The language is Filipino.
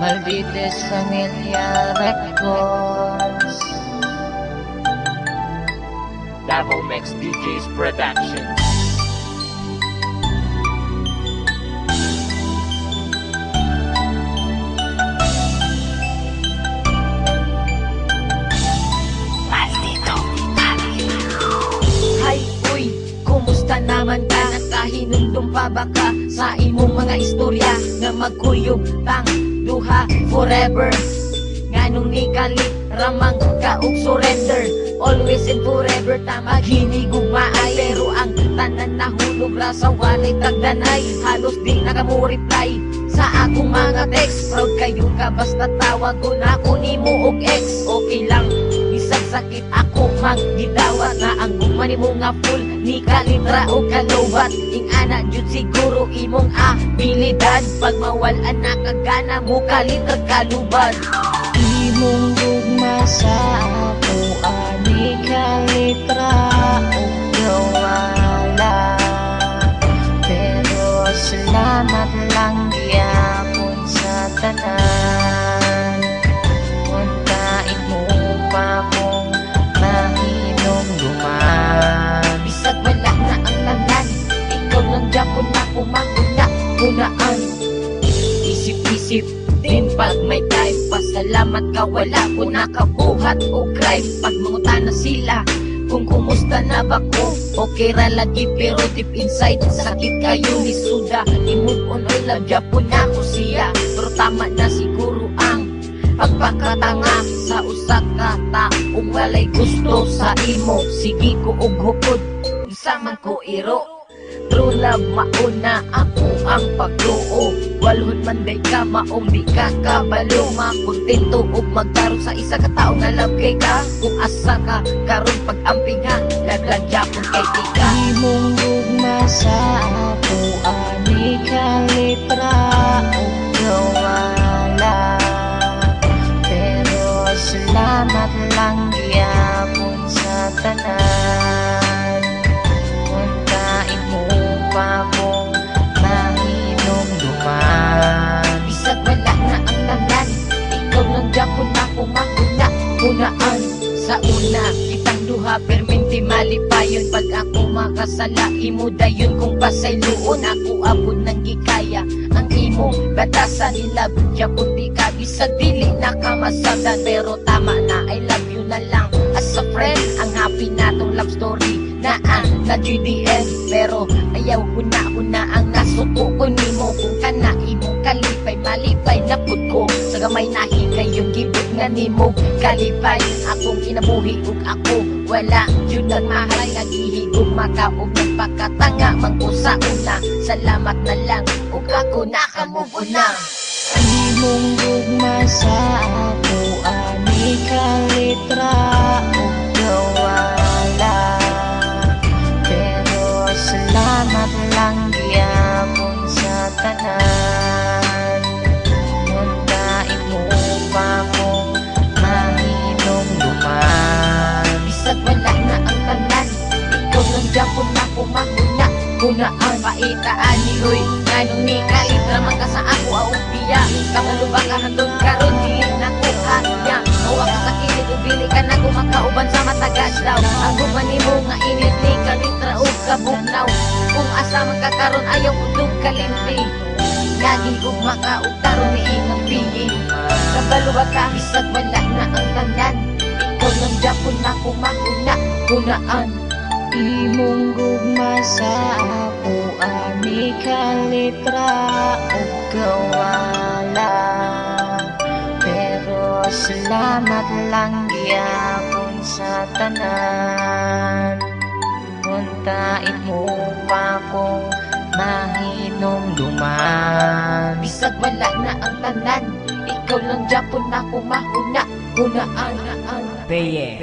Maldites Familia Records. Davao Mix DJs Productions. Hay, uy, kumusta naman ka? Nakahinumdum pa ba ka sa imong mga istorya na magkuyog tang duha forever? Nganong ikalit ramang ka og surrender? Always and forever ta maghinigog maay, pero ang tanan nahulog ra sa walay tagdanay. Halos di na ka mo reply sa akong mga text. Proud kayo ka basta tawag ko na ako nimo og ex. Okay lang, isang sakit ako magdidawat na ang gugman mo nga full ni kalitra o kalobat. Ing ana jud siguro imong abilidad, pag mawalan na kagana mo kalitra kalubad. Imong gugma sa ako ani kalitra o gawala, pero salamat lang gyapon sa tanan. Untain mo pa kung mahinumduman. Bisag wala na ang tanan, ikaw lang gyapon ako mahuna-hunaan. Isip-isip din pag may time, pasalamat ka wala ko nakabuhat o crime. Pag mangutana sila kung kumusta na ba ko, okay ra lagi pero deep inside sakit kayo ni Suda. I-move on or love Japon na ko siya, pero tama na siguro ang pagpakatanga sa usa ka taong walay gusto sa imo. Sige ko og hukod unsa man ko iro. True love mauna ako ang pagluo, walhod man day ka maong di ka kabalo. Makontento og magtarong sa isa ka tao nga love kay ka. Kung asa ka karon pag-amping ha, naglagyapon kay tika. Imong gugma sa ako ani kalitra o gawala, pero salamat lang gyapon sa tanan. Untain mo pa kung mahinumduman. Bisag wala na ang tanan, ikaw lang gyapon ako mahuna-hunaan. Sa una kitang duha perminti malipayon, pag ako makasala imo dayon kung pasayloon. Ako abot ng gikaya ang imo batasan nila gyapon di ka bisag dili nakamasabdan, pero tama na I love you na lang as a friend. Ang happy natong love story na GDN, pero ayaw huna-huna ang nasuko ko nimo. Kung kana imong kalipay malipay na pud ko sa gamay nahi kayong gibot nga nimo kalipay. Akong kinabuhi ug ako wala jud ang mahal, naghihigog makaog nagpakatanga mangko sa una. Salamat na lang ug ako nakamove on na. Imong gugma sa ako ani kalitra o gawala, pero salamat lang gyapon sa tanan. Untain mo pa kung mahinumduman. Bisag wala na ang tanan, ikaw lang gyapon ako mahuna-hunaan. Paitaan ni Hoy nganong ni kalitra man ka sa ako aupiya. Kamalo ba ka handon karon di na ko kanya. Mawa ka sa kilid ug dili ka na kumakauban sa matagas daw. Ang guban nimo nga init ni kalitra ug kabugnaw. Kung asa man ka karon ayaw udog kalimpi, laging gugma ka ug taron ni imong piyi. Kabalo ba ka? Bisag wala na ang tanan, ikaw lang gyapon ako mahuna-hunaan. Imong gugma sa ako ani kalitra o gawala, pero salamat lang gyapon sa tanan. Untain mo pa kung mahinumduman. Bisag wala na ang tanan, ikaw lang gyapon ako mahuna-hunaan. Peye.